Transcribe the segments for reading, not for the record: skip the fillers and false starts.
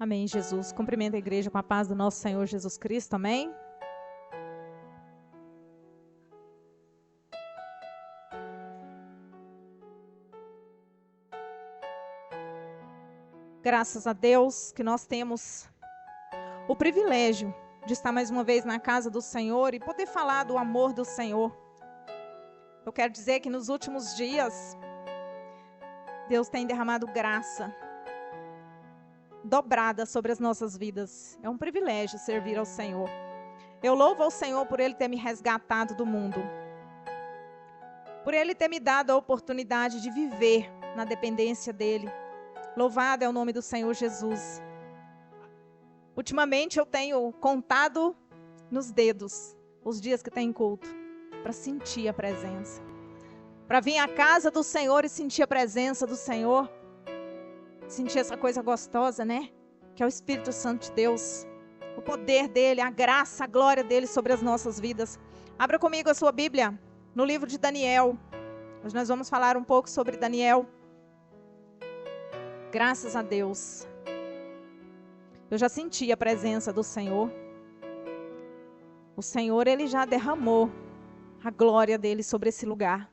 Amém, Jesus. Cumprimento a igreja com a paz do nosso Senhor Jesus Cristo. Amém. Graças a Deus que nós temos o privilégio de estar mais uma vez na casa do Senhor e poder falar do amor do Senhor. Eu quero dizer que nos últimos dias, Deus tem derramado graça dobrada sobre as nossas vidas. É um privilégio servir ao Senhor. Eu louvo ao Senhor por Ele ter me resgatado do mundo, por Ele ter me dado a oportunidade de viver na dependência dEle. Louvado é o nome do Senhor Jesus. Ultimamente eu tenho contado nos dedos os dias que tem culto, para sentir a presença, para vir à casa do Senhor e sentir a presença do Senhor, sentir essa coisa gostosa, né? Que é o Espírito Santo de Deus, o poder dele, a graça, a glória dele sobre as nossas vidas. Abra comigo a sua Bíblia no livro de Daniel. Hoje nós vamos falar um pouco sobre Daniel. Graças a Deus. Eu já senti a presença do Senhor. O Senhor, Ele já derramou a glória dele sobre esse lugar.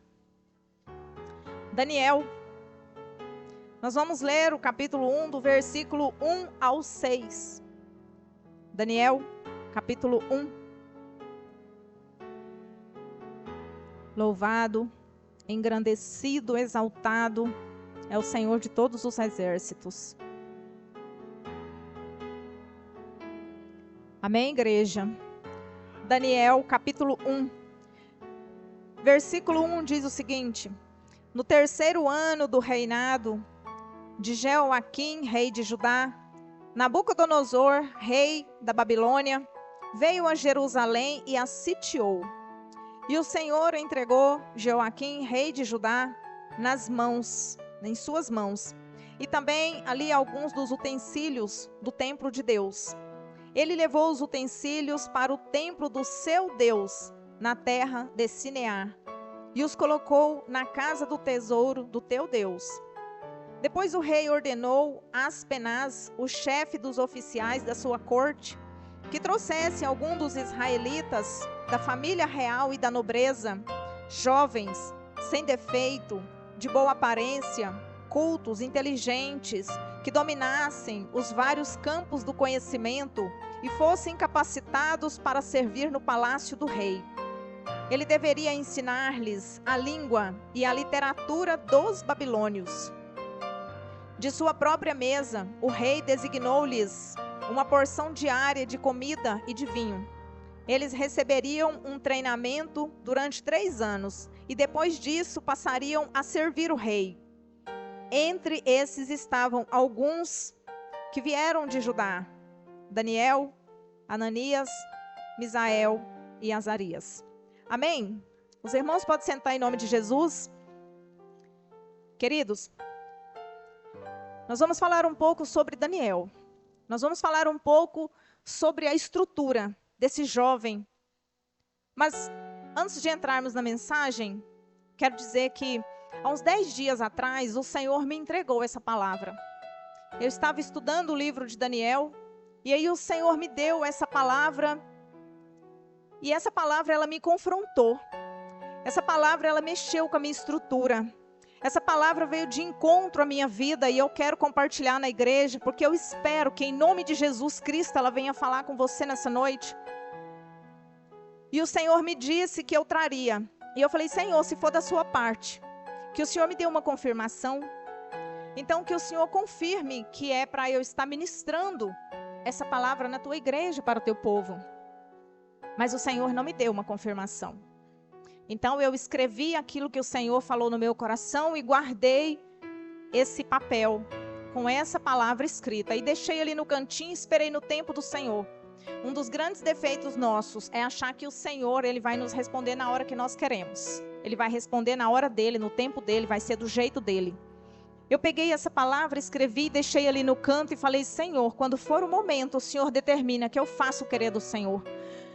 Daniel. Nós vamos ler o capítulo 1, do versículo 1 ao 6. Daniel, capítulo 1. Louvado, engrandecido, exaltado é o Senhor de todos os exércitos. Amém, igreja? Daniel, capítulo 1. Versículo 1 diz o seguinte: no terceiro ano do reinado de Jeoaquim, rei de Judá, Nabucodonosor, rei da Babilônia, veio a Jerusalém e a sitiou. E o Senhor entregou Jeoaquim, rei de Judá, em suas mãos, e também ali alguns dos utensílios do templo de Deus. Ele levou os utensílios para o templo do seu Deus, na terra de Sinear, e os colocou na casa do tesouro do teu Deus. Depois o rei ordenou a Aspenaz, o chefe dos oficiais da sua corte, que trouxesse algum dos israelitas da família real e da nobreza, jovens, sem defeito, de boa aparência, cultos, inteligentes, que dominassem os vários campos do conhecimento e fossem capacitados para servir no palácio do rei. Ele deveria ensinar-lhes a língua e a literatura dos babilônios. De sua própria mesa, o rei designou-lhes uma porção diária de comida e de vinho. Eles receberiam um treinamento durante 3 anos e depois disso passariam a servir o rei. Entre esses estavam alguns que vieram de Judá: Daniel, Ananias, Misael e Azarias. Amém? Os irmãos podem sentar em nome de Jesus. Queridos, nós vamos falar um pouco sobre Daniel. Nós vamos falar um pouco sobre a estrutura desse jovem. Mas antes de entrarmos na mensagem, quero dizer que há uns 10 dias atrás, o Senhor me entregou essa palavra. Eu estava estudando o livro de Daniel, e aí o Senhor me deu essa palavra, e essa palavra ela me confrontou. Essa palavra ela mexeu com a minha estrutura. Essa palavra veio de encontro à minha vida e eu quero compartilhar na igreja, porque eu espero que em nome de Jesus Cristo ela venha falar com você nessa noite. E o Senhor me disse que eu traria. E eu falei: Senhor, se for da sua parte, que o Senhor me dê uma confirmação. Então que o Senhor confirme que é para eu estar ministrando essa palavra na tua igreja para o teu povo. Mas o Senhor não me deu uma confirmação. Então eu escrevi aquilo que o Senhor falou no meu coração e guardei esse papel com essa palavra escrita. E deixei ali no cantinho e esperei no tempo do Senhor. Um dos grandes defeitos nossos é achar que o Senhor ele vai nos responder na hora que nós queremos. Ele vai responder na hora dele, no tempo dele, vai ser do jeito dele. Eu peguei essa palavra, escrevi e deixei ali no canto e falei: Senhor, quando for o momento, o Senhor determina que eu faça o querer do Senhor.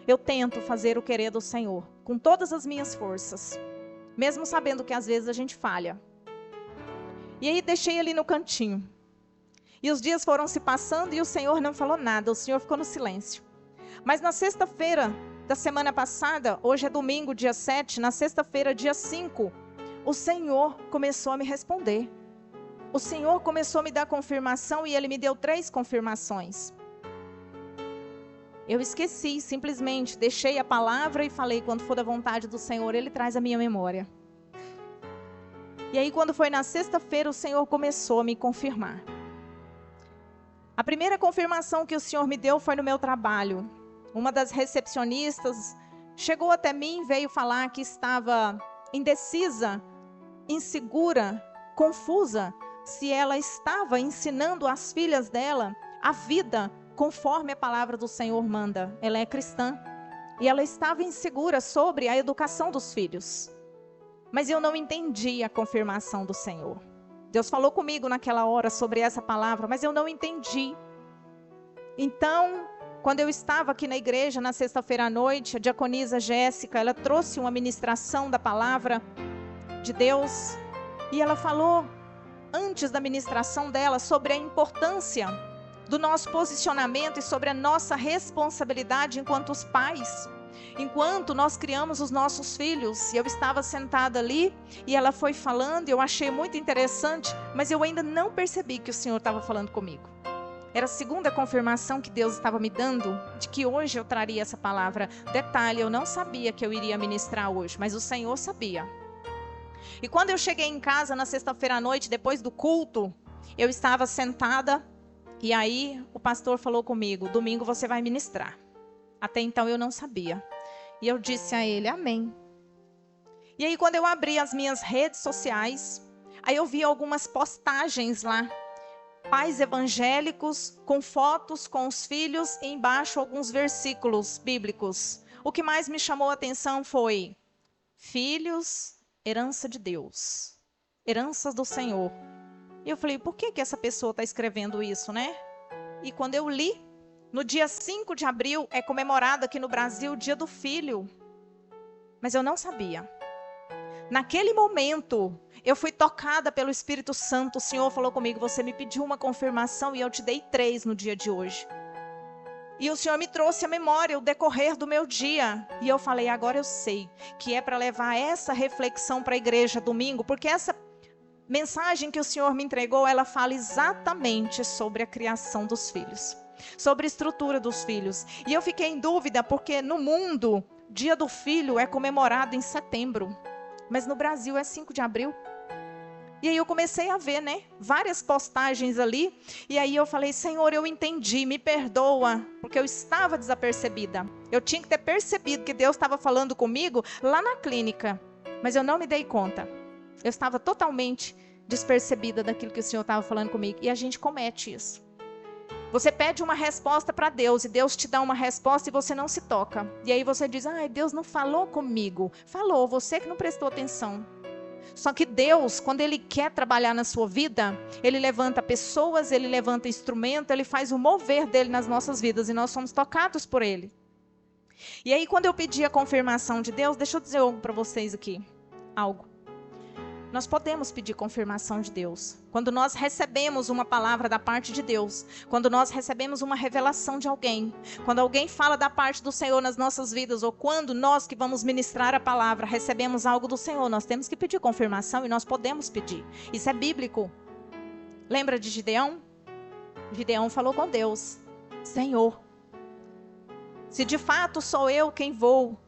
Eu tento fazer o querer do Senhor, com todas as minhas forças, mesmo sabendo que às vezes a gente falha. E aí deixei ali no cantinho. E os dias foram se passando e o Senhor não falou nada, o Senhor ficou no silêncio. Mas na sexta-feira da semana passada, hoje é domingo, dia 7, na sexta-feira, dia 5, o Senhor começou a me responder. O Senhor começou a me dar confirmação e Ele me deu 3 confirmações. Eu esqueci, simplesmente deixei a palavra e falei, quando for da vontade do Senhor, Ele traz a minha memória. E aí, quando foi na sexta-feira, o Senhor começou a me confirmar. A primeira confirmação que o Senhor me deu foi no meu trabalho. Uma das recepcionistas chegou até mim, veio falar que estava indecisa, insegura, confusa, se ela estava ensinando às filhas dela a vida conforme a palavra do Senhor manda. Ela é cristã e ela estava insegura sobre a educação dos filhos. Mas eu não entendi a confirmação do Senhor. Deus falou comigo naquela hora sobre essa palavra, mas eu não entendi. Então, quando eu estava aqui na igreja na sexta-feira à noite, a diaconisa Jéssica, ela trouxe uma ministração da palavra de Deus e ela falou, antes da ministração dela, sobre a importância do nosso posicionamento e sobre a nossa responsabilidade enquanto os pais, enquanto nós criamos os nossos filhos. E eu estava sentada ali e ela foi falando, eu achei muito interessante, mas eu ainda não percebi que o Senhor estava falando comigo. Era a segunda confirmação que Deus estava me dando de que hoje eu traria essa palavra. Detalhe, eu não sabia que eu iria ministrar hoje, mas o Senhor sabia. E quando eu cheguei em casa na sexta-feira à noite, depois do culto, eu estava sentada e aí o pastor falou comigo, domingo você vai ministrar. Até então eu não sabia. E eu disse a ele, amém. E aí quando eu abri as minhas redes sociais, aí eu vi algumas postagens lá. Pais evangélicos com fotos com os filhos e embaixo alguns versículos bíblicos. O que mais me chamou a atenção foi, filhos, herança de Deus, heranças do Senhor. E eu falei, por que essa pessoa está escrevendo isso, né? E quando eu li, no dia 5 de abril é comemorado aqui no Brasil o Dia do Filho. Mas eu não sabia. Naquele momento, eu fui tocada pelo Espírito Santo. O Senhor falou comigo, você me pediu uma confirmação e eu te dei 3 no dia de hoje. E o Senhor me trouxe à memória o decorrer do meu dia. E eu falei, agora eu sei que é para levar essa reflexão para a igreja domingo, porque essa mensagem que o Senhor me entregou, ela fala exatamente sobre a criação dos filhos, sobre a estrutura dos filhos. E eu fiquei em dúvida, porque no mundo, Dia do Filho é comemorado em setembro, mas no Brasil é 5 de abril. E aí eu comecei a ver, né, várias postagens ali, e aí eu falei, Senhor, eu entendi, me perdoa, porque eu estava desapercebida. Eu tinha que ter percebido que Deus estava falando comigo lá na clínica, mas eu não me dei conta. Eu estava totalmente despercebida daquilo que o Senhor estava falando comigo. E a gente comete isso. Você pede uma resposta para Deus e Deus te dá uma resposta e você não se toca. E aí você diz, Deus não falou comigo. Falou, você que não prestou atenção. Só que Deus, quando Ele quer trabalhar na sua vida, Ele levanta pessoas, Ele levanta instrumento, Ele faz o mover dEle nas nossas vidas e nós somos tocados por Ele. E aí quando eu pedi a confirmação de Deus, deixa eu dizer algo para vocês aqui. Nós podemos pedir confirmação de Deus. Quando nós recebemos uma palavra da parte de Deus, quando nós recebemos uma revelação de alguém, quando alguém fala da parte do Senhor nas nossas vidas, ou quando nós que vamos ministrar a palavra recebemos algo do Senhor, nós temos que pedir confirmação e nós podemos pedir. Isso é bíblico. Lembra de Gideão? Gideão falou com Deus, Senhor, se de fato sou eu quem vou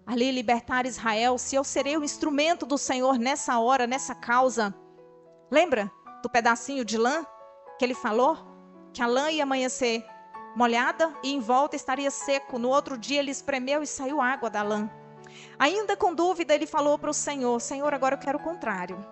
ali libertar Israel, se eu serei o instrumento do Senhor nessa hora, nessa causa. Lembra do pedacinho de lã que ele falou? Que a lã ia amanhecer molhada e em volta estaria seco. No outro dia ele espremeu e saiu água da lã. Ainda com dúvida ele falou para o Senhor, Senhor, agora eu quero o contrário.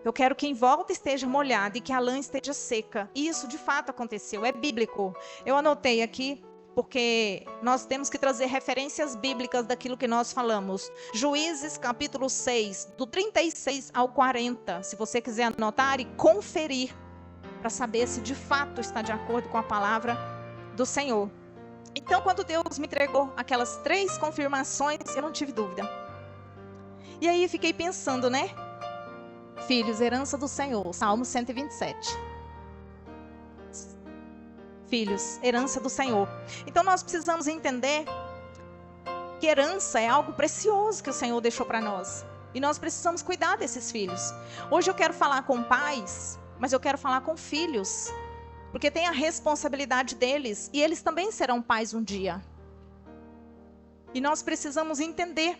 Eu quero que em volta esteja molhada e que a lã esteja seca. E isso de fato aconteceu, é bíblico. Eu anotei aqui, porque nós temos que trazer referências bíblicas daquilo que nós falamos. Juízes capítulo 6, do 36 ao 40. Se você quiser anotar e conferir, para saber se de fato está de acordo com a palavra do Senhor. Então, quando Deus me entregou aquelas 3 confirmações, eu não tive dúvida. E aí fiquei pensando, né? Filhos, herança do Senhor, Salmo 127. filhos, herança do Senhor. Então nós precisamos entender que herança é algo precioso que o Senhor deixou para nós. E nós precisamos cuidar desses filhos. Hoje eu quero falar com pais, mas eu quero falar com filhos. Porque tem a responsabilidade deles. E eles também serão pais um dia. E nós precisamos entender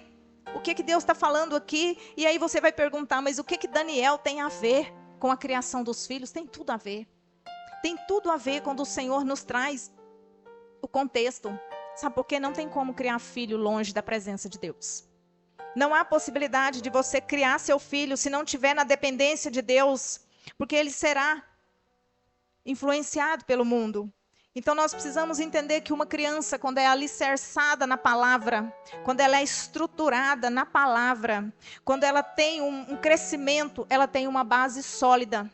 o que Deus está falando aqui. E aí você vai perguntar, mas o que Daniel tem a ver com a criação dos filhos? Tem tudo a ver. Tem tudo a ver quando o Senhor nos traz o contexto. Sabe por quê? Não tem como criar filho longe da presença de Deus. Não há possibilidade de você criar seu filho se não estiver na dependência de Deus, porque ele será influenciado pelo mundo. Então nós precisamos entender que uma criança, quando é alicerçada na palavra, quando ela é estruturada na palavra, quando ela tem um crescimento, ela tem uma base sólida.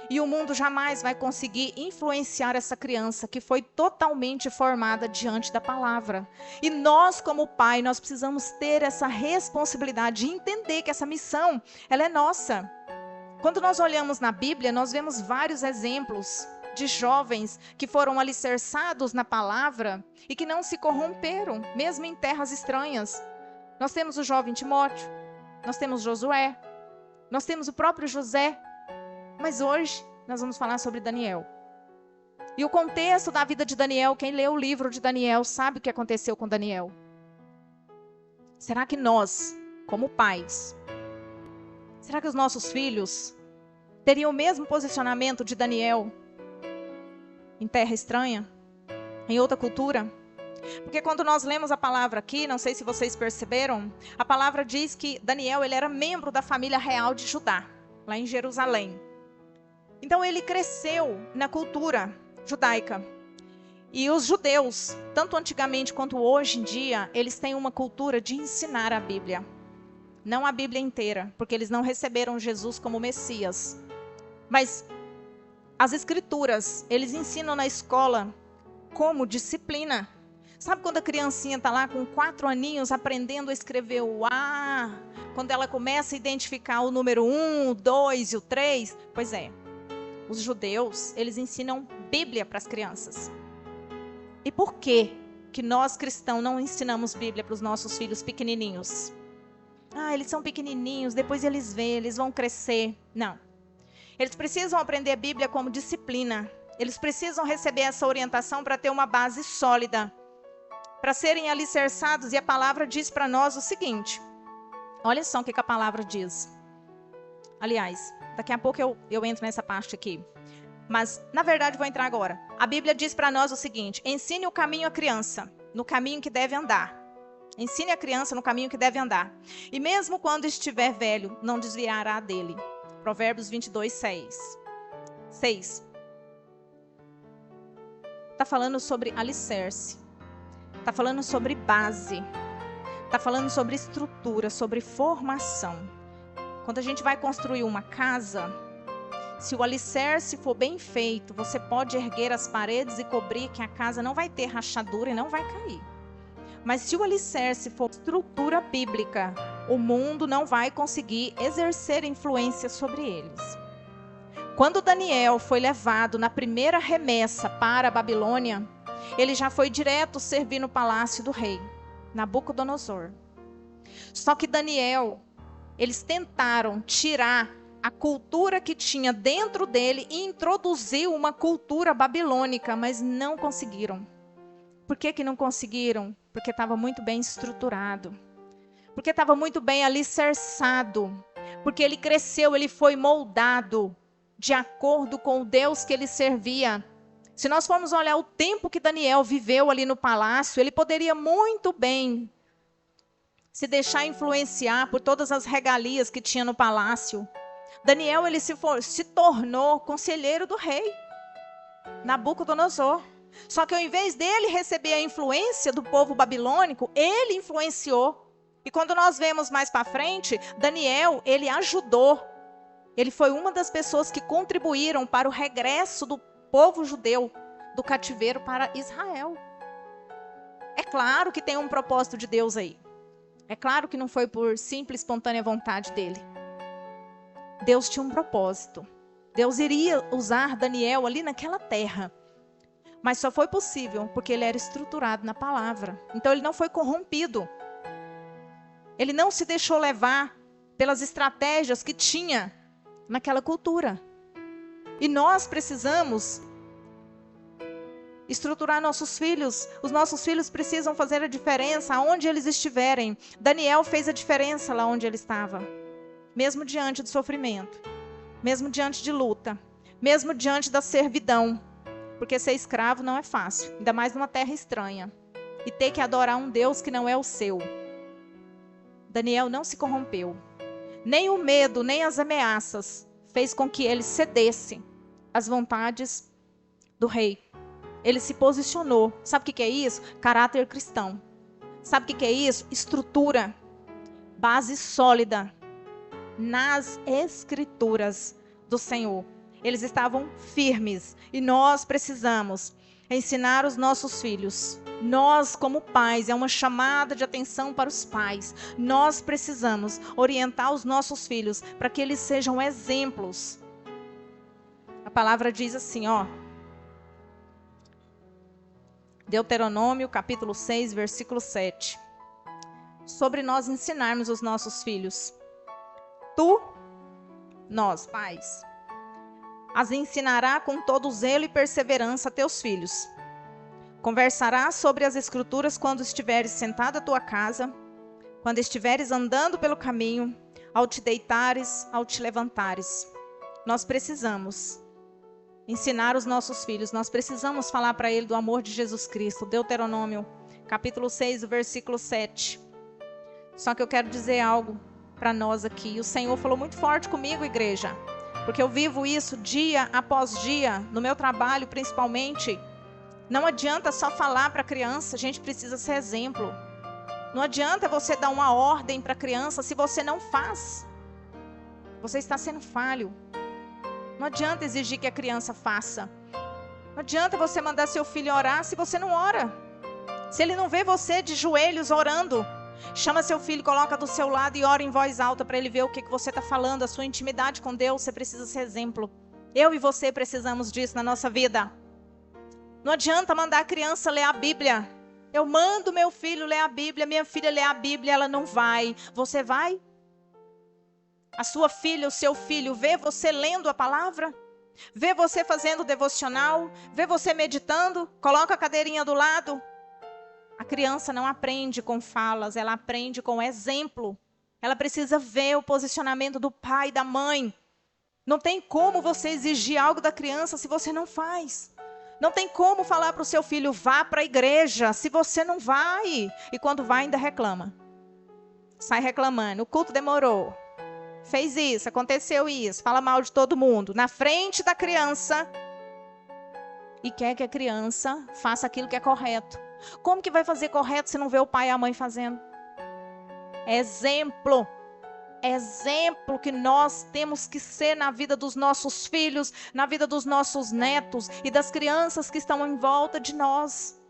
E o mundo jamais vai conseguir influenciar essa criança que foi totalmente formada diante da palavra. E nós, como pai, nós precisamos ter essa responsabilidade de entender que essa missão, ela é nossa. Quando nós olhamos na Bíblia, nós vemos vários exemplos de jovens que foram alicerçados na palavra e que não se corromperam, mesmo em terras estranhas. Nós temos o jovem Timóteo, nós temos Josué, nós temos o próprio José. Mas hoje nós vamos falar sobre Daniel. E o contexto da vida de Daniel, quem lê o livro de Daniel sabe o que aconteceu com Daniel. Será que nós, como pais, será que os nossos filhos teriam o mesmo posicionamento de Daniel em terra estranha, em outra cultura? Porque quando nós lemos a palavra aqui, não sei se vocês perceberam, a palavra diz que Daniel ele era membro da família real de Judá, lá em Jerusalém. Então ele cresceu na cultura judaica. E os judeus, tanto antigamente quanto hoje em dia, eles têm uma cultura de ensinar a Bíblia. Não a Bíblia inteira, porque eles não receberam Jesus como Messias. Mas as escrituras, eles ensinam na escola como disciplina. Sabe quando a criancinha está lá com 4 aninhos aprendendo a escrever o A? Quando ela começa a identificar o número 1, o 2 e o 3? Pois é. Os judeus, eles ensinam Bíblia para as crianças. E por que nós cristãos não ensinamos Bíblia para os nossos filhos pequenininhos? Eles são pequenininhos, depois eles veem, eles vão crescer. Não. Eles precisam aprender a Bíblia como disciplina. Eles precisam receber essa orientação para ter uma base sólida, para serem alicerçados. E a palavra diz para nós o seguinte. Olha só o que a palavra diz. Aliás, daqui a pouco eu entro nessa parte aqui. Mas, na verdade, vou entrar agora. A Bíblia diz para nós o seguinte. Ensine o caminho à criança, no caminho que deve andar. Ensine a criança no caminho que deve andar. E mesmo quando estiver velho, não desviará dele. Provérbios 22, 6. Está falando sobre alicerce. Está falando sobre base. Está falando sobre estrutura, sobre formação. Quando a gente vai construir uma casa, se o alicerce for bem feito, você pode erguer as paredes e cobrir que a casa não vai ter rachadura e não vai cair. Mas se o alicerce for estrutura bíblica, o mundo não vai conseguir exercer influência sobre eles. Quando Daniel foi levado na primeira remessa para a Babilônia, ele já foi direto servir no palácio do rei, Nabucodonosor. Só que Daniel, eles tentaram tirar a cultura que tinha dentro dele e introduzir uma cultura babilônica, mas não conseguiram. Por que não conseguiram? Porque estava muito bem estruturado. Porque estava muito bem alicerçado. Porque ele cresceu, ele foi moldado de acordo com o Deus que ele servia. Se nós formos olhar o tempo que Daniel viveu ali no palácio, ele poderia muito bem se deixar influenciar por todas as regalias que tinha no palácio. Daniel ele se tornou conselheiro do rei Nabucodonosor. Só que ao invés dele receber a influência do povo babilônico, ele influenciou. E quando nós vemos mais para frente, Daniel, ele ajudou. Ele foi uma das pessoas que contribuíram para o regresso do povo judeu do cativeiro para Israel. É claro que tem um propósito de Deus aí. É claro que não foi por simples, espontânea vontade dele. Deus tinha um propósito. Deus iria usar Daniel ali naquela terra. Mas só foi possível porque ele era estruturado na palavra. Então ele não foi corrompido. Ele não se deixou levar pelas estratégias que tinha naquela cultura. E nós precisamos estruturar nossos filhos. Os nossos filhos precisam fazer a diferença aonde eles estiverem. Daniel fez a diferença lá onde ele estava. Mesmo diante do sofrimento. Mesmo diante de luta. Mesmo diante da servidão. Porque ser escravo não é fácil. Ainda mais numa terra estranha. E ter que adorar um Deus que não é o seu. Daniel não se corrompeu. Nem o medo, nem as ameaças fez com que ele cedesse às vontades do rei. Ele se posicionou. Sabe o que é isso? Caráter cristão. Sabe o que é isso? Estrutura. Base sólida nas escrituras do Senhor. Eles estavam firmes. E nós precisamos ensinar os nossos filhos. Nós, como pais, é uma chamada de atenção para os pais. Nós precisamos orientar os nossos filhos para que eles sejam exemplos. A palavra diz assim, ó. Deuteronômio, capítulo 6, versículo 7. Sobre nós ensinarmos os nossos filhos. Nós, pais, as ensinará com todo zelo e perseverança a teus filhos. Conversarás sobre as escrituras quando estiveres sentado à tua casa, quando estiveres andando pelo caminho, ao te deitares, ao te levantares. Nós precisamos ensinar os nossos filhos, nós precisamos falar para eles do amor de Jesus Cristo. Deuteronômio, capítulo 6, versículo 7. Só que eu quero dizer algo para nós aqui. O Senhor falou muito forte comigo, igreja, porque eu vivo isso dia após dia, no meu trabalho principalmente. Não adianta só falar para a criança, a gente precisa ser exemplo. Não adianta você dar uma ordem para a criança se você não faz. Você está sendo falho. Não adianta exigir que a criança faça. Não adianta você mandar seu filho orar se você não ora. Se ele não vê você de joelhos orando, chama seu filho, coloca do seu lado e ora em voz alta para ele ver o que você está falando, a sua intimidade com Deus. Você precisa ser exemplo. Eu e você precisamos disso na nossa vida. Não adianta mandar a criança ler a Bíblia. Eu mando meu filho ler a Bíblia, minha filha ler a Bíblia, ela não vai. Você vai? A sua filha, o seu filho, vê você lendo a palavra? Vê você fazendo devocional? Vê você meditando? Coloca a cadeirinha do lado. A criança não aprende com falas, ela aprende com exemplo. Ela precisa ver o posicionamento do pai e da mãe. Não tem como você exigir algo da criança se você não faz. Não tem como falar para o seu filho, vá para a igreja, se você não vai. E quando vai, ainda reclama. Sai reclamando, o culto demorou. Fez isso, aconteceu isso, fala mal de todo mundo. Na frente da criança. E quer que a criança faça aquilo que é correto. Como que vai fazer correto se não vê o pai e a mãe fazendo? Exemplo. Exemplo que nós temos que ser na vida dos nossos filhos, na vida dos nossos netos e das crianças que estão em volta de nós.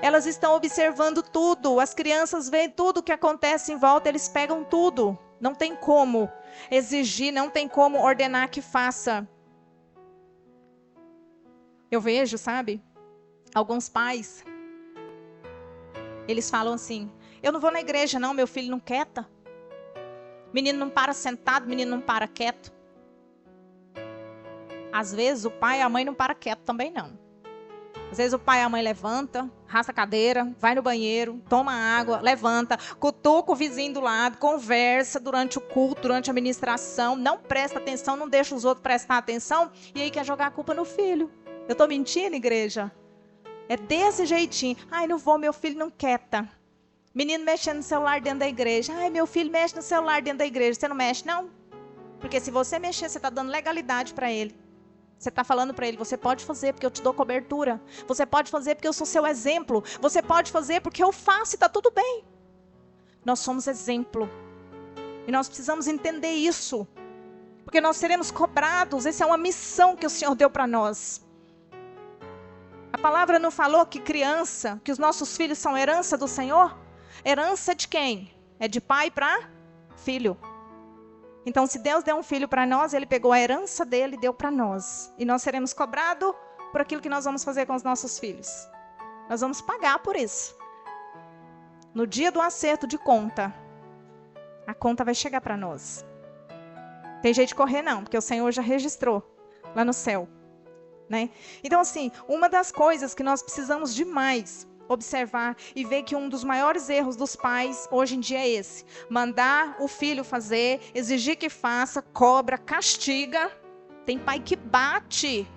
Elas estão observando tudo, as crianças veem tudo o que acontece em volta, eles pegam tudo. Não tem como exigir, não tem como ordenar que faça. Eu vejo, sabe, alguns pais, eles falam assim, eu não vou na igreja não, meu filho não quieta. Menino não para sentado, menino não para quieto. Às vezes o pai e a mãe não param quieto também não. Às vezes o pai e a mãe levanta, arrasta a cadeira, vai no banheiro, toma água, levanta, cutuca o vizinho do lado, conversa durante o culto, durante a ministração, não presta atenção, não deixa os outros prestar atenção e aí quer jogar a culpa no filho. Eu estou mentindo, igreja? É desse jeitinho. Ai, não vou, meu filho não quieta. Menino mexendo no celular dentro da igreja. Ai, meu filho mexe no celular dentro da igreja. Você não mexe, não? Porque se você mexer, você está dando legalidade para ele. Você está falando para ele, você pode fazer porque eu te dou cobertura. Você pode fazer porque eu sou seu exemplo. Você pode fazer porque eu faço e está tudo bem. Nós somos exemplo. E nós precisamos entender isso. Porque nós seremos cobrados. Essa é uma missão que o Senhor deu para nós. A palavra não falou que criança, que os nossos filhos são herança do Senhor? Herança de quem? É de pai para filho. Então, se Deus deu um filho para nós, Ele pegou a herança dele e deu para nós. E nós seremos cobrados por aquilo que nós vamos fazer com os nossos filhos. Nós vamos pagar por isso. No dia do acerto de conta, a conta vai chegar para nós. Tem jeito de correr não, porque o Senhor já registrou lá no céu, né? Então assim, uma das coisas que nós precisamos demais observar e ver que um dos maiores erros dos pais hoje em dia é esse: mandar o filho fazer, exigir que faça, cobra, castiga. Tem pai que bate,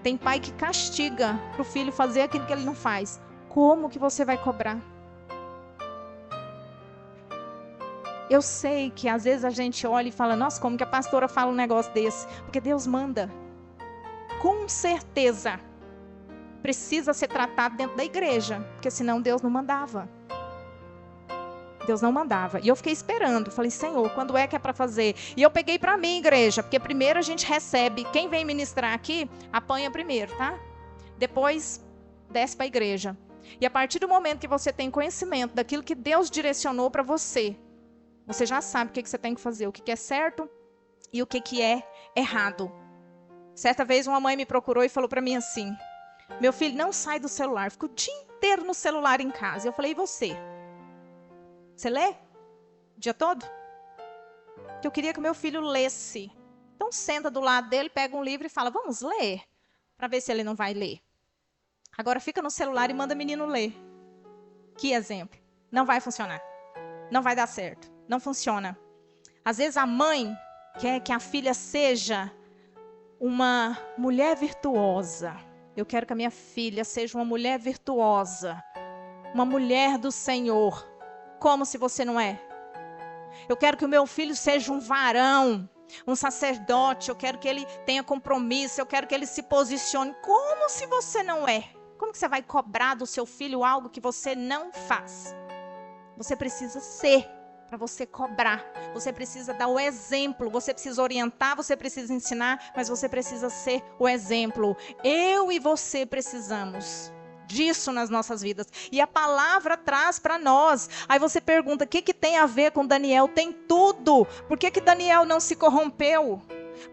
tem pai que castiga para o filho fazer aquilo que ele não faz. Como que você vai cobrar? Eu sei que às vezes a gente olha e fala: nossa, como que a pastora fala um negócio desse? Porque Deus manda. Com certeza precisa ser tratado dentro da igreja, porque senão Deus não mandava. Deus não mandava. E eu fiquei esperando, falei: Senhor, quando é que é para fazer? E eu peguei para mim, igreja, porque primeiro a gente recebe, quem vem ministrar aqui, apanha primeiro, tá? Depois desce para a igreja. E a partir do momento que você tem conhecimento daquilo que Deus direcionou para você, você já sabe o que você tem que fazer, o que é certo e o que é errado. Certa vez uma mãe me procurou e falou para mim assim: meu filho não sai do celular, fica o dia inteiro no celular em casa. Eu falei: e você? Você lê? O dia todo? Que eu queria que o meu filho lesse. Então senta do lado dele, pega um livro e fala: vamos ler? Para ver se ele não vai ler. Agora fica no celular e manda o menino ler. Que exemplo? Não vai funcionar. Não vai dar certo. Não funciona. Às vezes a mãe quer que a filha seja uma mulher virtuosa. Eu quero que a minha filha seja uma mulher virtuosa, uma mulher do Senhor. Como se você não é? Eu quero que o meu filho seja um varão, um sacerdote. Eu quero que ele tenha compromisso. Eu quero que ele se posicione. Como se você não é? Como que você vai cobrar do seu filho algo que você não faz? Você precisa ser para você cobrar. Você precisa dar o exemplo. Você precisa orientar, você precisa ensinar, mas você precisa ser o exemplo. Eu e você precisamos disso nas nossas vidas. E a palavra traz para nós. Aí você pergunta: o que tem a ver com Daniel? Tem tudo. Por que Daniel não se corrompeu?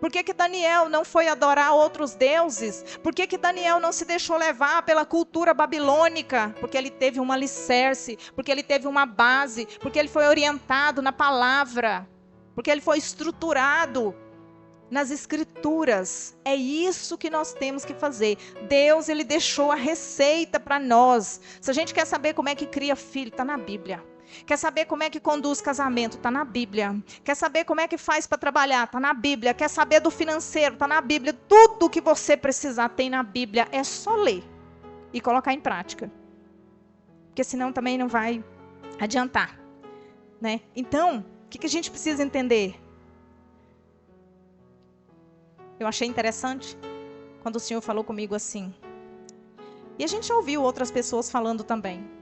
Por que Daniel não foi adorar outros deuses? Por que Daniel não se deixou levar pela cultura babilônica? Porque ele teve um alicerce, porque ele teve uma base, porque ele foi orientado na palavra, porque ele foi estruturado nas escrituras. É isso que nós temos que fazer. Deus, ele deixou a receita para nós. Se a gente quer saber como é que cria filho, está na Bíblia. Quer saber como é que conduz casamento? Está na Bíblia. Quer saber como é que faz para trabalhar? Está na Bíblia. Quer saber do financeiro? Está na Bíblia. Tudo que você precisar tem na Bíblia. É só ler e colocar em prática. Porque senão também não vai adiantar, né? Então, o que a gente precisa entender? Eu achei interessante quando o Senhor falou comigo assim. E a gente ouviu outras pessoas falando também.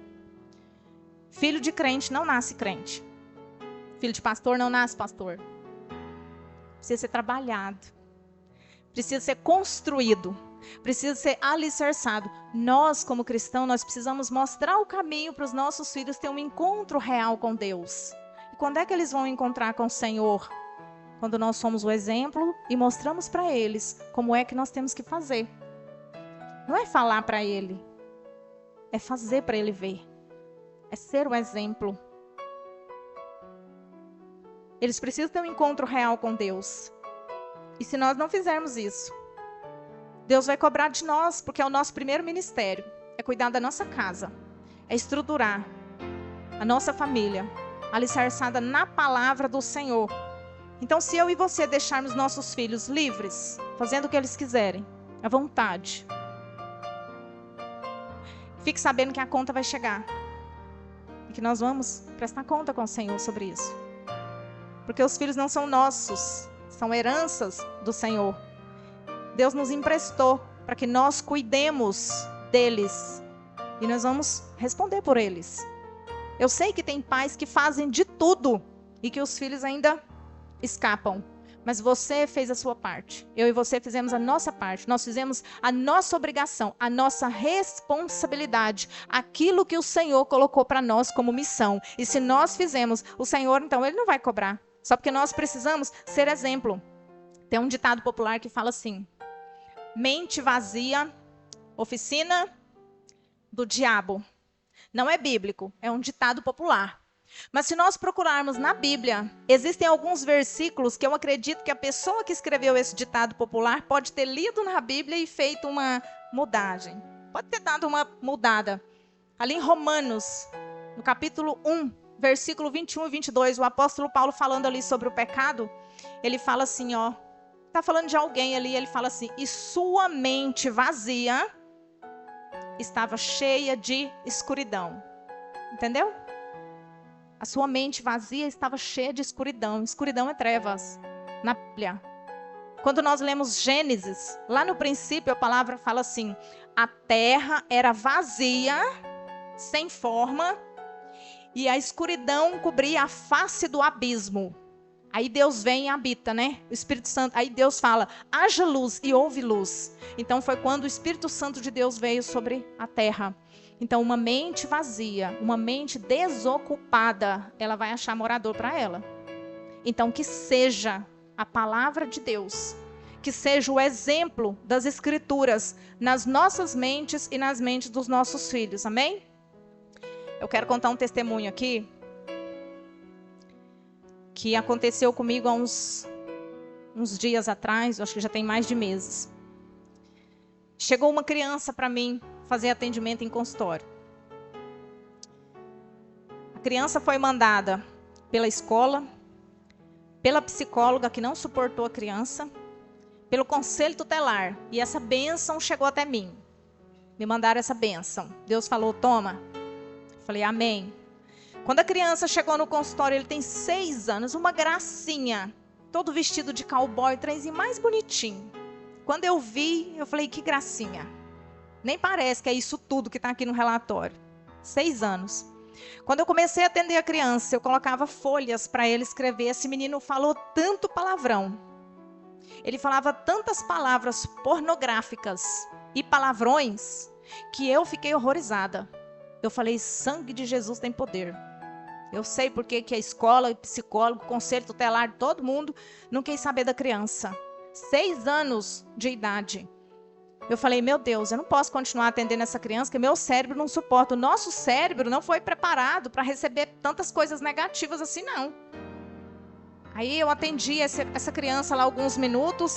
Filho de crente não nasce crente. Filho de pastor não nasce pastor. Precisa ser trabalhado. Precisa ser construído. Precisa ser alicerçado. Nós, como cristãos, nós precisamos mostrar o caminho para os nossos filhos ter um encontro real com Deus. E quando é que eles vão encontrar com o Senhor? Quando nós somos o exemplo e mostramos para eles como é que nós temos que fazer. Não é falar para ele. É fazer para ele ver. É ser o exemplo. Eles precisam ter um encontro real com Deus. E se nós não fizermos isso, Deus vai cobrar de nós, porque é o nosso primeiro ministério. É cuidar da nossa casa. É estruturar a nossa família, alicerçada na palavra do Senhor. Então, se eu e você deixarmos nossos filhos livres, fazendo o que eles quiserem, à vontade, fique sabendo que a conta vai chegar. Que nós vamos prestar conta com o Senhor sobre isso. Porque os filhos não são nossos, são heranças do Senhor. Deus nos emprestou para que nós cuidemos deles. E nós vamos responder por eles. Eu sei que tem pais que fazem de tudo e que os filhos ainda escapam. Mas você fez a sua parte. Eu e você fizemos a nossa parte. Nós fizemos a nossa obrigação, a nossa responsabilidade. Aquilo que o Senhor colocou para nós como missão. E se nós fizemos, o Senhor, então, ele não vai cobrar. Só porque nós precisamos ser exemplo. Tem um ditado popular que fala assim: mente vazia Oficina do diabo. Não é bíblico, é um ditado popular. Mas se nós procurarmos na Bíblia, existem alguns versículos que eu acredito que a pessoa que escreveu esse ditado popular pode ter lido na Bíblia e feito uma mudagem. Pode ter dado uma mudada. Ali em Romanos, no capítulo 1, versículo 21 e 22, o apóstolo Paulo falando ali sobre o pecado, ele fala assim, ó, está falando de alguém ali, ele fala assim, e sua mente vazia estava cheia de escuridão. Entendeu? A sua mente vazia estava cheia de escuridão. Escuridão é trevas. Na Bíblia. Quando nós lemos Gênesis, lá no princípio a palavra fala assim, a terra era vazia, sem forma, e a escuridão cobria a face do abismo. Aí Deus vem e habita, né? O Espírito Santo. Aí Deus fala, haja luz e houve luz. Então foi quando o Espírito Santo de Deus veio sobre a terra. Então uma mente vazia, uma mente desocupada, ela vai achar morador para ela. Então que seja a palavra de Deus, que seja o exemplo das Escrituras nas nossas mentes e nas mentes dos nossos filhos. Amém? Eu quero contar um testemunho aqui que aconteceu comigo há uns dias atrás, acho que já tem mais de meses. Chegou uma criança para mim fazer atendimento em consultório. A criança foi mandada pela escola, pela psicóloga que não suportou a criança, pelo conselho tutelar. E essa bênção chegou até mim. Me mandaram essa bênção. Deus falou, toma. Eu falei, amém. Quando a criança chegou no consultório, ele tem 6 anos, uma gracinha, todo vestido de cowboy, trenzinho mais bonitinho. Quando eu vi, eu falei, que gracinha. Nem parece que é isso tudo que está aqui no relatório. 6 anos. Quando eu comecei a atender a criança, eu colocava folhas para ele escrever. Esse menino falou tanto palavrão. Ele falava tantas palavras pornográficas e palavrões que eu fiquei horrorizada. Eu falei, sangue de Jesus tem poder. Eu sei porque que a escola, o psicólogo, o conselho tutelar, todo mundo não quis saber da criança. 6 anos de idade. Eu falei, meu Deus, eu não posso continuar atendendo essa criança, porque meu cérebro não suporta. O nosso cérebro não foi preparado para receber tantas coisas negativas assim, não. Aí eu atendi essa criança lá alguns minutos,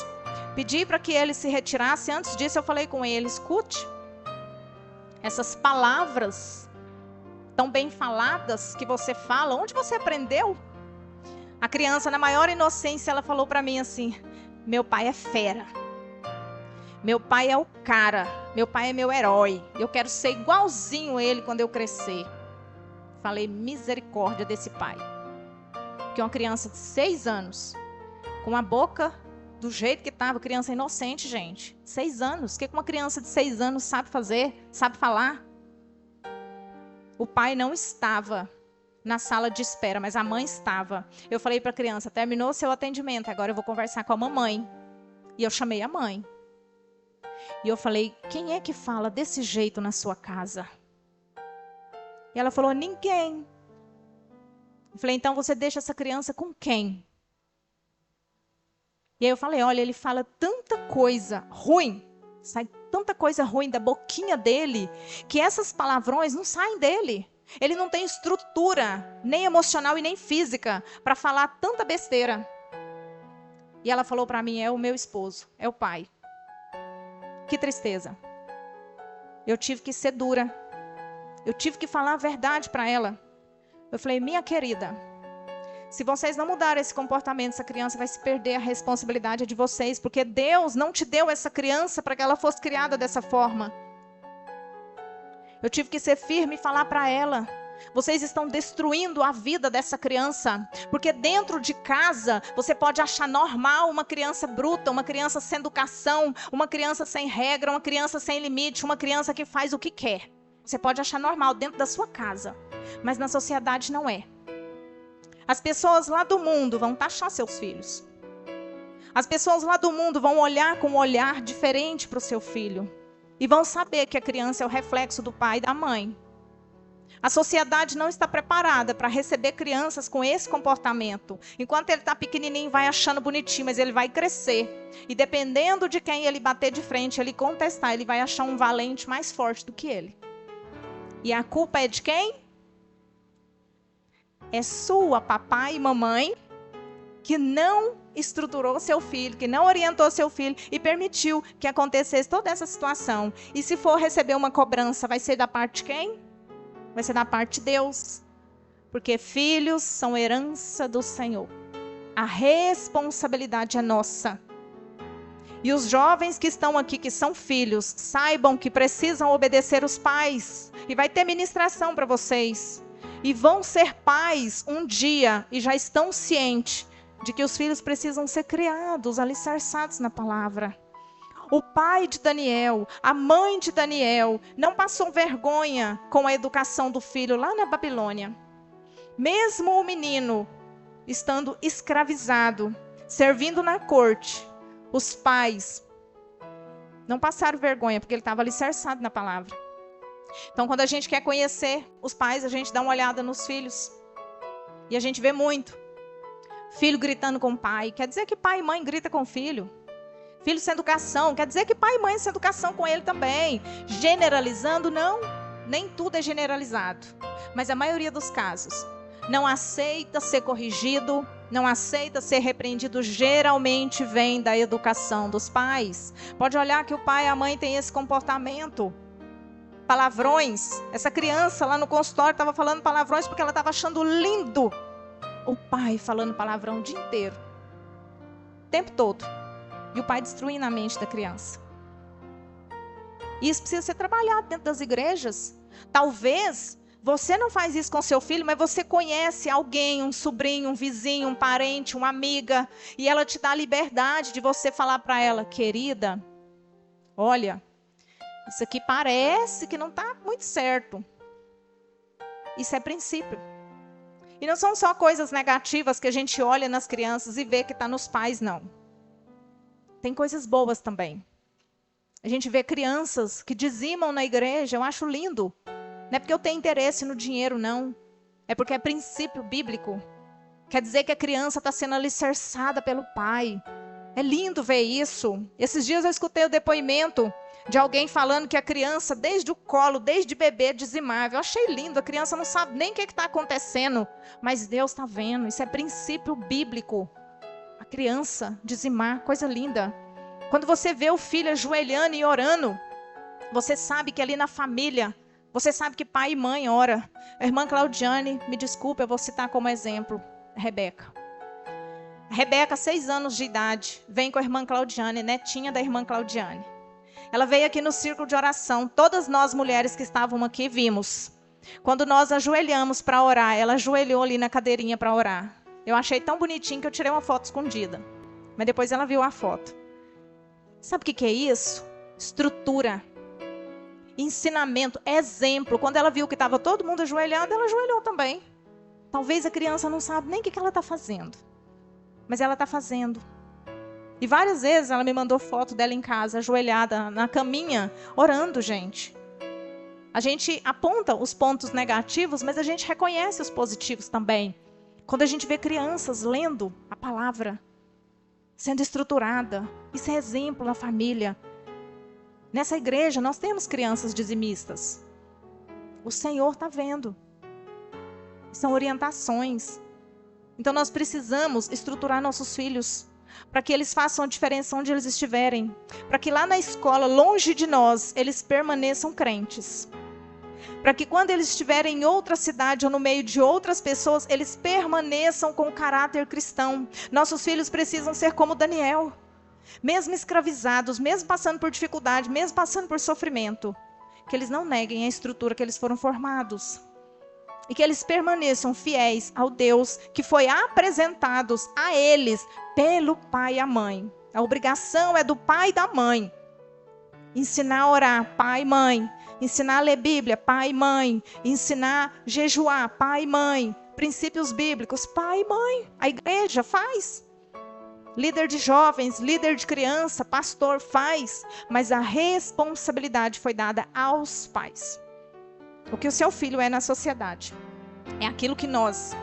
pedi para que ele se retirasse. Antes disso eu falei com ele, escute, essas palavras tão bem faladas que você fala, onde você aprendeu? A criança, na maior inocência, ela falou para mim assim, meu pai é fera. Meu pai é o cara, meu pai é meu herói. Eu quero ser igualzinho ele quando eu crescer. Falei, misericórdia desse pai. Porque uma criança de 6 anos, com a boca do jeito que estava, criança inocente, gente. 6 anos, o que uma criança de 6 anos sabe fazer, sabe falar? O pai não estava na sala de espera, mas a mãe estava. Eu falei para a criança, terminou o seu atendimento, agora eu vou conversar com a mamãe. E eu chamei a mãe. E eu falei, quem é que fala desse jeito na sua casa? E ela falou, ninguém. Eu falei, então você deixa essa criança com quem? E aí eu falei, olha, ele fala tanta coisa ruim, sai tanta coisa ruim da boquinha dele, que essas palavrões não saem dele. Ele não tem estrutura, nem emocional e nem física, para falar tanta besteira. E ela falou para mim, é o meu esposo, é o pai. Que tristeza. Eu tive que ser dura. Eu tive que falar a verdade para ela. Eu falei, minha querida, se vocês não mudarem esse comportamento, essa criança vai se perder, a responsabilidade é de vocês, porque Deus não te deu essa criança para que ela fosse criada dessa forma. Eu tive que ser firme e falar para ela, vocês estão destruindo a vida dessa criança, porque dentro de casa você pode achar normal uma criança bruta, uma criança sem educação, uma criança sem regra, uma criança sem limite, uma criança que faz o que quer. Você pode achar normal dentro da sua casa, mas na sociedade não é. As pessoas lá do mundo vão taxar seus filhos. As pessoas lá do mundo vão olhar com um olhar diferente para o seu filho. E vão saber que a criança é o reflexo do pai e da mãe. A sociedade não está preparada para receber crianças com esse comportamento. Enquanto ele está pequenininho, vai achando bonitinho, mas ele vai crescer. E dependendo de quem ele bater de frente, ele contestar, ele vai achar um valente mais forte do que ele. E a culpa é de quem? É sua, papai e mamãe, que não estruturou seu filho, que não orientou seu filho e permitiu que acontecesse toda essa situação. E se for receber uma cobrança, vai ser da parte de quem? Vai ser da parte de Deus. Porque filhos são herança do Senhor. A responsabilidade é nossa. E os jovens que estão aqui, que são filhos, saibam que precisam obedecer os pais. E vai ter ministração para vocês. E vão ser pais um dia e já estão cientes de que os filhos precisam ser criados, alicerçados na palavra. O pai de Daniel, a mãe de Daniel, não passou vergonha com a educação do filho lá na Babilônia. Mesmo o menino estando escravizado, servindo na corte, os pais não passaram vergonha, porque ele estava alicerçado na palavra. Então, quando a gente quer conhecer os pais, a gente dá uma olhada nos filhos. E a gente vê muito. Filho gritando com o pai. Quer dizer que pai e mãe gritam com o filho. Filho sem educação. Quer dizer que pai e mãe sem educação com ele também. Generalizando, não. Nem tudo é generalizado. Mas a maioria dos casos não aceita ser corrigido, não aceita ser repreendido. Geralmente vem da educação dos pais. Pode olhar que o pai e a mãe têm esse comportamento. Palavrões. Essa criança lá no consultório estava falando palavrões porque ela estava achando lindo o pai falando palavrão o dia inteiro. O tempo todo. E o pai destruindo a mente da criança. E isso precisa ser trabalhado dentro das igrejas. Talvez você não faz isso com seu filho, mas você conhece alguém, um sobrinho, um vizinho, um parente, uma amiga, e ela te dá a liberdade de você falar para ela: querida, olha, isso aqui parece que não está muito certo. Isso é princípio. E não são só coisas negativas que a gente olha nas crianças e vê que está nos pais, não. Tem coisas boas também. A gente vê crianças que dizimam na igreja, eu acho lindo. Não é porque eu tenho interesse no dinheiro, não. É porque é princípio bíblico. Quer dizer que a criança está sendo alicerçada pelo pai. É lindo ver isso. Esses dias eu escutei o depoimento de alguém falando que a criança, desde o colo, desde bebê, dizimava. Eu achei lindo, a criança não sabe nem o que está acontecendo, mas Deus está vendo. Isso é princípio bíblico. A criança dizimar, coisa linda. Quando você vê o filho ajoelhando e orando, você sabe que ali na família, você sabe que pai e mãe ora. A irmã Claudiane, me desculpe, eu vou citar como exemplo, Rebeca. Rebeca, 6 anos de idade, vem com a irmã Claudiane, netinha da irmã Claudiane. Ela veio aqui no círculo de oração. Todas nós mulheres que estavam aqui vimos. Quando nós ajoelhamos para orar, ela ajoelhou ali na cadeirinha para orar. Eu achei tão bonitinho que eu tirei uma foto escondida. Mas depois ela viu a foto. Sabe o que é isso? Estrutura. Ensinamento, exemplo. Quando ela viu que estava todo mundo ajoelhando, ela ajoelhou também. Talvez a criança não sabe nem o que ela está fazendo. Mas ela está fazendo. E várias vezes ela me mandou foto dela em casa, ajoelhada na caminha, orando, gente. A gente aponta os pontos negativos, mas a gente reconhece os positivos também. Quando a gente vê crianças lendo a palavra, sendo estruturada, isso é exemplo na família. Nessa igreja nós temos crianças dizimistas. O Senhor está vendo. São orientações. Então nós precisamos estruturar nossos filhos, para que eles façam a diferença onde eles estiverem. Para que lá na escola, longe de nós, eles permaneçam crentes. Para que quando eles estiverem em outra cidade ou no meio de outras pessoas, eles permaneçam com caráter cristão. Nossos filhos precisam ser como Daniel. Mesmo escravizados, mesmo passando por dificuldade, mesmo passando por sofrimento. Que eles não neguem a estrutura que eles foram formados. E que eles permaneçam fiéis ao Deus que foi apresentados a eles pelo pai e a mãe. A obrigação é do pai e da mãe. Ensinar a orar, pai e mãe. Ensinar a ler Bíblia, pai e mãe. Ensinar a jejuar, pai e mãe. Princípios bíblicos, pai e mãe. A igreja faz. Líder de jovens, líder de criança, pastor faz. Mas a responsabilidade foi dada aos pais. o que o seu filho é na sociedade. É aquilo que nós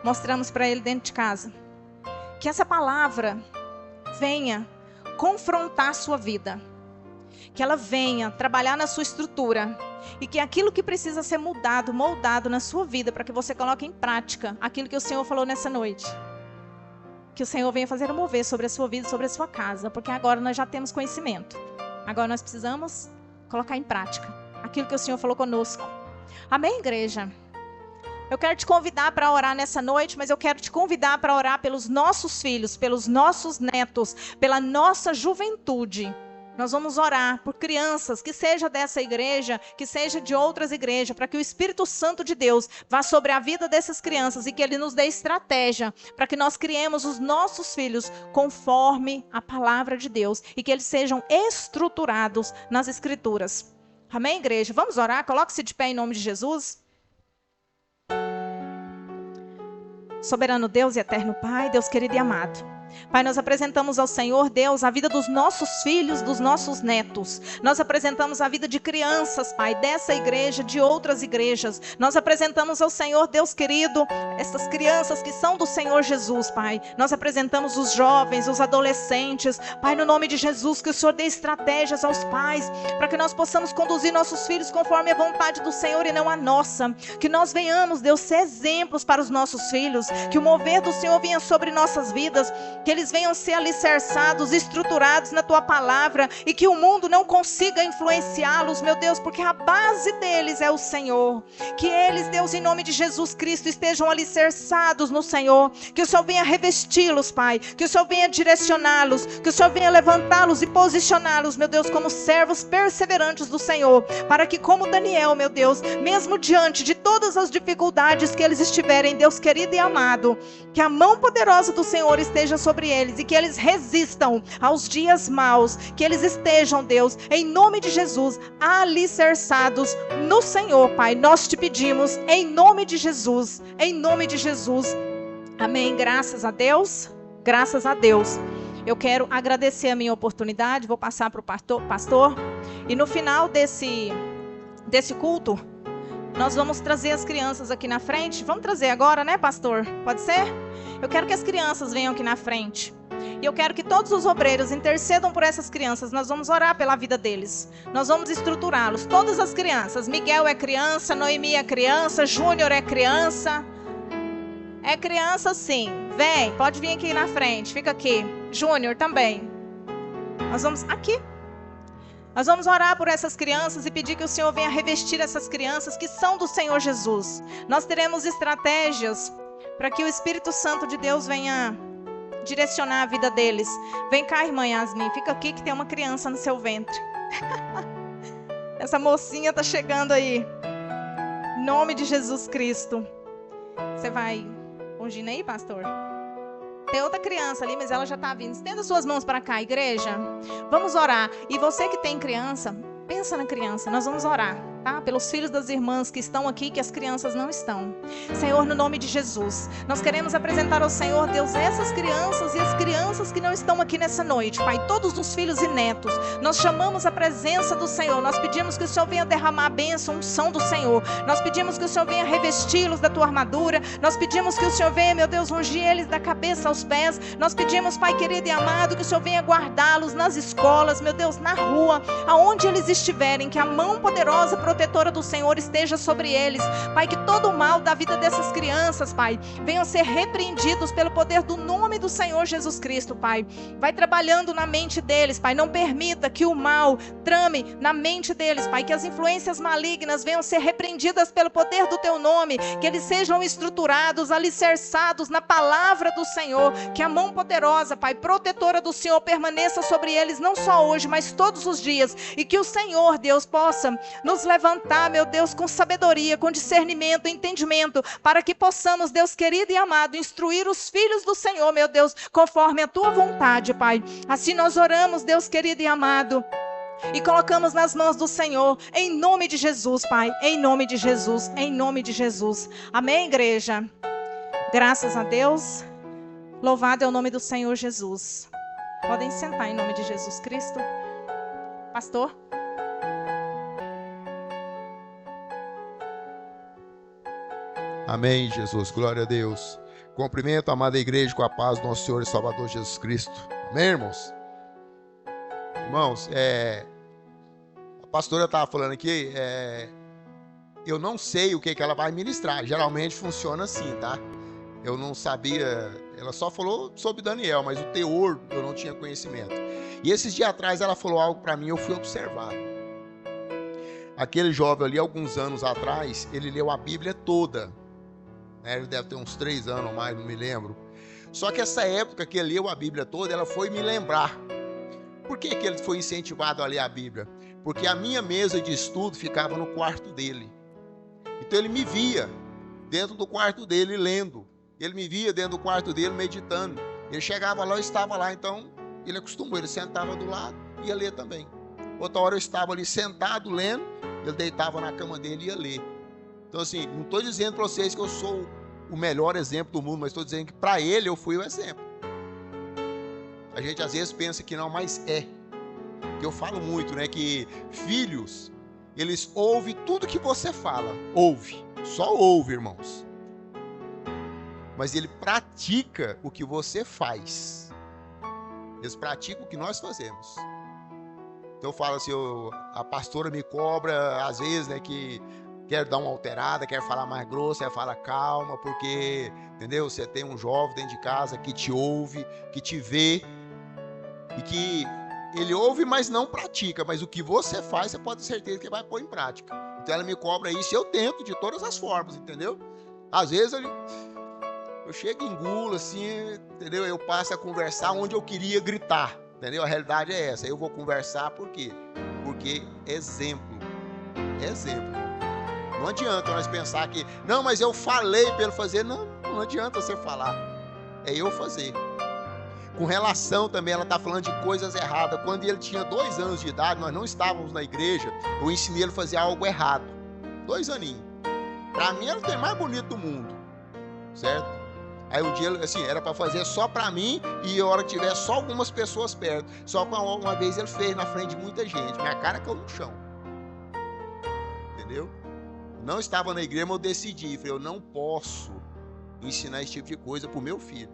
mostramos para ele dentro de casa. Que essa palavra venha confrontar a sua vida. Que ela venha trabalhar na sua estrutura. E que aquilo que precisa ser mudado, moldado na sua vida, para que você coloque em prática aquilo que o Senhor falou nessa noite. Que o Senhor venha fazer um mover sobre a sua vida, sobre a sua casa. Porque agora nós já temos conhecimento. Agora nós precisamos colocar em prática aquilo que o Senhor falou conosco. Amém, igreja? Eu quero te convidar para orar nessa noite, mas eu quero te convidar para orar pelos nossos filhos, pelos nossos netos, pela nossa juventude. Nós vamos orar por crianças, que seja dessa igreja, que seja de outras igrejas, para que o Espírito Santo de Deus vá sobre a vida dessas crianças e que Ele nos dê estratégia para que nós criemos os nossos filhos conforme a palavra de Deus e que eles sejam estruturados nas Escrituras. Amém, igreja? Vamos orar? Coloque-se de pé em nome de Jesus. Soberano Deus e eterno Pai, Deus querido e amado. Pai, nós apresentamos ao Senhor, Deus, a vida dos nossos filhos, dos nossos netos. Nós apresentamos a vida de crianças, Pai, dessa igreja, de outras igrejas. Nós apresentamos ao Senhor, Deus querido, essas crianças que são do Senhor Jesus, Pai. Nós apresentamos os jovens, os adolescentes. Pai, no nome de Jesus, que o Senhor dê estratégias aos pais, para que nós possamos conduzir nossos filhos conforme a vontade do Senhor e não a nossa. Que nós venhamos, Deus, ser exemplos para os nossos filhos. Que o mover do Senhor venha sobre nossas vidas. Que eles venham ser alicerçados, estruturados na Tua palavra e que o mundo não consiga influenciá-los, meu Deus, porque a base deles é o Senhor. Que eles, Deus, em nome de Jesus Cristo, estejam alicerçados no Senhor. Que o Senhor venha revesti-los, Pai. Que o Senhor venha direcioná-los. Que o Senhor venha levantá-los e posicioná-los, meu Deus, como servos perseverantes do Senhor. Para que, como Daniel, meu Deus, mesmo diante de todas as dificuldades que eles estiverem, Deus querido e amado, que a mão poderosa do Senhor esteja sobre eles e que eles resistam aos dias maus, que eles estejam, Deus, em nome de Jesus, alicerçados no Senhor, Pai. Nós te pedimos em nome de Jesus, em nome de Jesus. Amém. Graças a Deus, graças a Deus. Eu quero agradecer a minha oportunidade, vou passar para o pastor, e no final desse culto, nós vamos trazer as crianças aqui na frente. Vamos trazer agora, né, pastor? Pode ser? Eu quero que as crianças venham aqui na frente. E eu quero que todos os obreiros intercedam por essas crianças. Nós vamos orar pela vida deles. Nós vamos estruturá-los. Todas as crianças. Miguel é criança, Noemi é criança, Júnior é criança. É criança sim. Vem, pode vir aqui na frente. Fica aqui. Júnior também. Nós vamos aqui. Nós vamos orar por essas crianças e pedir que o Senhor venha revestir essas crianças que são do Senhor Jesus. Nós teremos estratégias para que o Espírito Santo de Deus venha direcionar a vida deles. Vem cá, irmã Yasmin, fica aqui que tem uma criança no seu ventre. Essa mocinha está chegando aí. Em nome de Jesus Cristo. Você vai ungindo aí, pastor? Tem outra criança ali, mas ela já está vindo. Estenda suas mãos para cá, igreja. Vamos orar. E você que tem criança, pensa na criança. Nós vamos orar, tá? Pelos filhos das irmãs que estão aqui, que as crianças não estão. Senhor, no nome de Jesus, nós queremos apresentar ao Senhor, Deus, essas crianças e as crianças que não estão aqui nessa noite, Pai. Todos os filhos e netos. Nós chamamos a presença do Senhor. Nós pedimos que o Senhor venha derramar a bênção, a unção do Senhor. Nós pedimos que o Senhor venha revesti-los da Tua armadura. Nós pedimos que o Senhor venha, meu Deus, ungir eles da cabeça aos pés. Nós pedimos, Pai querido e amado, que o Senhor venha guardá-los nas escolas, meu Deus, na rua, aonde eles estiverem, que a mão poderosa, protetora do Senhor esteja sobre eles. Pai, que todo o mal da vida dessas crianças, Pai, venham ser repreendidos pelo poder do nome do Senhor Jesus Cristo, Pai. Vai trabalhando na mente deles, Pai. Não permita que o mal trame na mente deles, Pai. Que as influências malignas venham ser repreendidas pelo poder do Teu nome. Que eles sejam estruturados, alicerçados na palavra do Senhor. Que a mão poderosa, Pai, protetora do Senhor permaneça sobre eles, não só hoje, mas todos os dias. E que o Senhor, Deus, possa nos levantar, meu Deus, com sabedoria, com discernimento, entendimento, para que possamos, Deus querido e amado, instruir os filhos do Senhor, meu Deus, conforme a Tua vontade, Pai. Assim nós oramos, Deus querido e amado, e colocamos nas mãos do Senhor, em nome de Jesus, Pai, em nome de Jesus, em nome de Jesus. Amém, igreja? Graças a Deus. Louvado é o nome do Senhor Jesus. Podem sentar em nome de Jesus Cristo. Pastor? Amém, Jesus. Glória a Deus. Cumprimento a amada igreja com a paz do nosso Senhor e Salvador Jesus Cristo. Amém, irmãos? Irmãos, a pastora estava falando aqui, eu não sei o que ela vai ministrar. Geralmente funciona assim, tá? Eu não sabia, ela só falou sobre Daniel, mas o teor eu não tinha conhecimento. E esses dias atrás ela falou algo para mim, eu fui observar. Aquele jovem ali, alguns anos atrás, ele leu a Bíblia toda. Ele deve ter uns 3 anos ou mais, não me lembro. Só que essa época que ele leu a Bíblia toda, ela foi me lembrar. Por que ele foi incentivado a ler a Bíblia? Porque a minha mesa de estudo ficava no quarto dele. Então ele me via dentro do quarto dele lendo. Ele me via dentro do quarto dele meditando. Ele chegava lá, eu estava lá. Então ele acostumou, ele sentava do lado e ia ler também. Outra hora eu estava ali sentado lendo, ele deitava na cama dele e ia ler. Então assim, não estou dizendo para vocês que eu sou o melhor exemplo do mundo, mas estou dizendo que para ele eu fui o exemplo. A gente às vezes pensa que não, mas que eu falo muito, né, que filhos, eles ouvem tudo que você fala, só ouve, irmãos. Mas ele pratica o que você faz. Eles praticam o que nós fazemos. Então eu falo assim, a pastora me cobra às vezes, né, que quer dar uma alterada, quer falar mais grosso, quer falar calma, porque, entendeu? Você tem um jovem dentro de casa que te ouve, que te vê, e que ele ouve, mas não pratica, mas o que você faz, você pode ter certeza que vai pôr em prática. Então ela me cobra isso e eu tento de todas as formas, entendeu? Às vezes eu chego e engulo assim, entendeu? Eu passo a conversar onde eu queria gritar, entendeu? A realidade é essa, eu vou conversar por quê? Porque exemplo. Não adianta nós pensar que, não, mas eu falei para ele fazer. Não adianta você falar. É eu fazer. Com relação também, ela está falando de coisas erradas. Quando ele tinha 2 anos de idade, nós não estávamos na igreja, eu ensinei ele a fazer algo errado. 2 aninhos. Para mim era o trem mais bonito do mundo. Certo? Aí um dia, assim, era para fazer só para mim e a hora que tiver só algumas pessoas perto. Só que uma vez ele fez na frente de muita gente. Minha cara caiu no chão. Entendeu? Não estava na igreja, mas eu decidi. Falei, eu não posso ensinar esse tipo de coisa para o meu filho.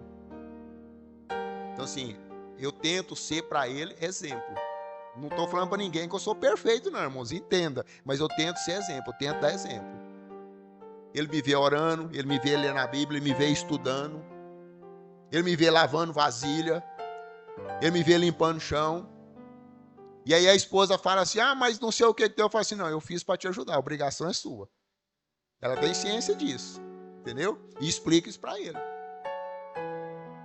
Então assim, eu tento ser para ele exemplo. Não estou falando para ninguém que eu sou perfeito não, irmãos, entenda. Mas eu tento ser exemplo, eu tento dar exemplo. Ele me vê orando, ele me vê lendo a Bíblia, ele me vê estudando. Ele me vê lavando vasilha. Ele me vê limpando o chão. E aí a esposa fala assim, mas não sei o que eu falo assim, não, eu fiz para te ajudar, a obrigação é sua. Ela tem ciência disso, entendeu? E explica isso para ele.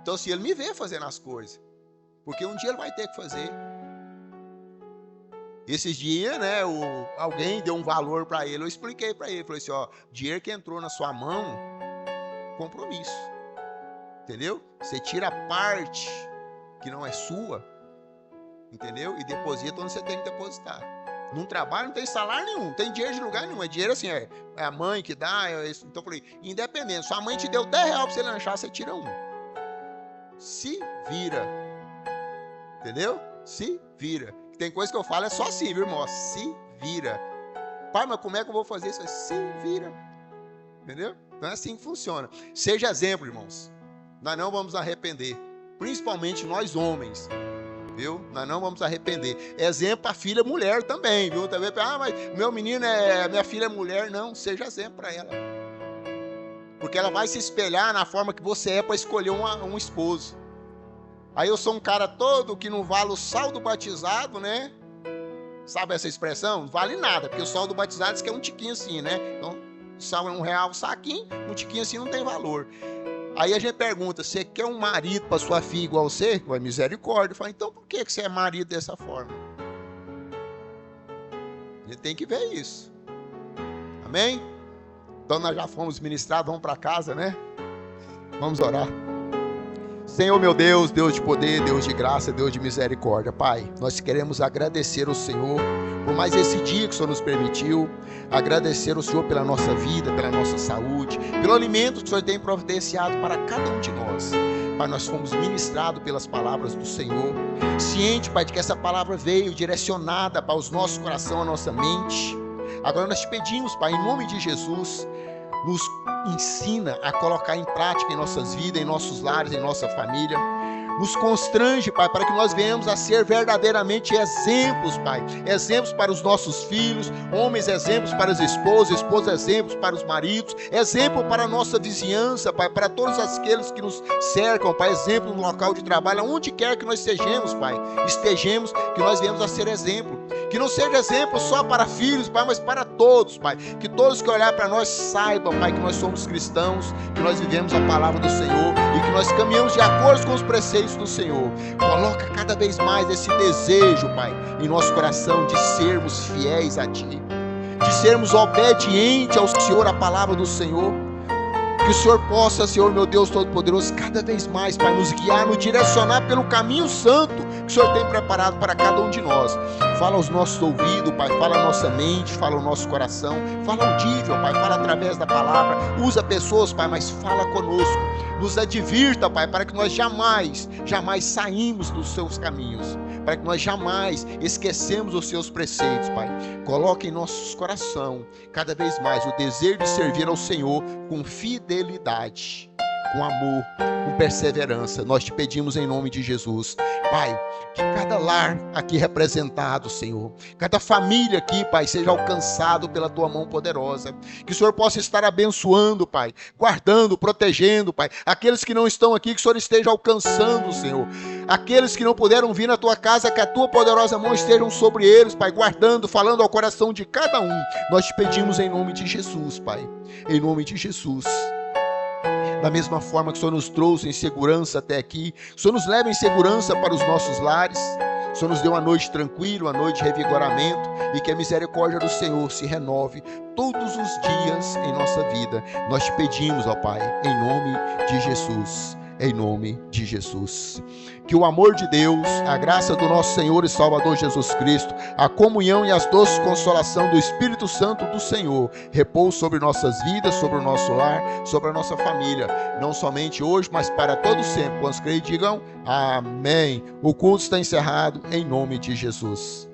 Então, se ele me vê fazendo as coisas, porque um dia ele vai ter que fazer. Esses dias, né, alguém deu um valor para ele, eu expliquei para ele, falei assim, dinheiro que entrou na sua mão, compromisso, entendeu? Você tira a parte que não é sua, entendeu? E deposita onde você tem que depositar. Num trabalho não tem salário nenhum, não tem dinheiro de lugar nenhum, é dinheiro assim, é a mãe que dá, então eu falei, independente, sua mãe te deu R$10 para você lanchar, você tira 1. Se vira, entendeu? Se vira. Tem coisa que eu falo, é só assim, viu, irmão? Se vira. Pai, mas como é que eu vou fazer isso? Se vira, entendeu? Então é assim que funciona. Seja exemplo, irmãos. Nós não vamos arrepender, principalmente nós homens. Viu? Nós não vamos arrepender. Exemplo a filha mulher também, viu? Também, mas meu menino minha filha é mulher. Não, seja exemplo para ela. Porque ela vai se espelhar na forma que você é para escolher um esposo. Aí eu sou um cara todo que não vale o sal do batizado, né? Sabe essa expressão? Não vale nada, porque o sal do batizado diz que é um tiquinho assim, né? Então, sal é R$1 o saquinho, um tiquinho assim não tem valor. Aí a gente pergunta, você quer um marido para sua filha igual você? Vai, misericórdia. Fala, então por que você é marido dessa forma? A gente tem que ver isso. Amém? Então nós já fomos ministrados, vamos para casa, né? Vamos orar. Senhor meu Deus, Deus de poder, Deus de graça, Deus de misericórdia. Pai, nós queremos agradecer ao Senhor por mais esse dia que o Senhor nos permitiu. Agradecer ao Senhor pela nossa vida, pela nossa saúde, pelo alimento que o Senhor tem providenciado para cada um de nós. Pai, nós fomos ministrados pelas palavras do Senhor. Ciente, Pai, de que essa palavra veio direcionada para os nossos corações, a nossa mente. Agora nós te pedimos, Pai, em nome de Jesus, nos ensina a colocar em prática em nossas vidas, em nossos lares, em nossa família. Nos constrange, Pai, para que nós venhamos a ser verdadeiramente exemplos, Pai. Exemplos para os nossos filhos, homens exemplos para as esposas, esposas exemplos para os maridos, exemplo para a nossa vizinhança, Pai, para todos aqueles que nos cercam, Pai, exemplo no local de trabalho, onde quer que nós estejamos, Pai, que nós venhamos a ser exemplo. Que não seja exemplo só para filhos, Pai, mas para todos, Pai. Que todos que olhar para nós saibam, Pai, que nós somos cristãos, que nós vivemos a palavra do Senhor e que nós caminhamos de acordo com os preceitos do Senhor. Coloca cada vez mais esse desejo, Pai, em nosso coração de sermos fiéis a Ti, de sermos obedientes ao Senhor, à palavra do Senhor. Que o Senhor possa, Senhor, meu Deus Todo-Poderoso, cada vez mais, Pai, nos guiar, nos direcionar pelo caminho santo que o Senhor tem preparado para cada um de nós. Fala aos nossos ouvidos, Pai, fala a nossa mente, fala o nosso coração, fala audível, Pai, fala através da palavra, usa pessoas, Pai, mas fala conosco, nos advirta, Pai, para que nós jamais saímos dos seus caminhos, para que nós jamais esquecemos os seus preceitos, Pai. Coloque em nossos corações cada vez mais o desejo de servir ao Senhor com fidelidade, com amor, com perseverança. Nós te pedimos em nome de Jesus, Pai, que cada lar aqui representado, Senhor, cada família aqui, Pai, seja alcançado pela Tua mão poderosa, que o Senhor possa estar abençoando, Pai, guardando, protegendo, Pai, aqueles que não estão aqui, que o Senhor esteja alcançando, Senhor, aqueles que não puderam vir na Tua casa, que a Tua poderosa mão esteja sobre eles, Pai, guardando, falando ao coração de cada um. Nós te pedimos em nome de Jesus, Pai, em nome de Jesus. Da mesma forma que o Senhor nos trouxe em segurança até aqui, o Senhor nos leva em segurança para os nossos lares, o Senhor nos deu uma noite tranquila, uma noite de revigoramento, e que a misericórdia do Senhor se renove todos os dias em nossa vida. Nós te pedimos, ó Pai, em nome de Jesus. Em nome de Jesus. Que o amor de Deus, a graça do nosso Senhor e Salvador Jesus Cristo, a comunhão e as doces consolação do Espírito Santo do Senhor repouse sobre nossas vidas, sobre o nosso lar, sobre a nossa família, não somente hoje, mas para todo sempre. Quantos creem, digam amém. O culto está encerrado em nome de Jesus.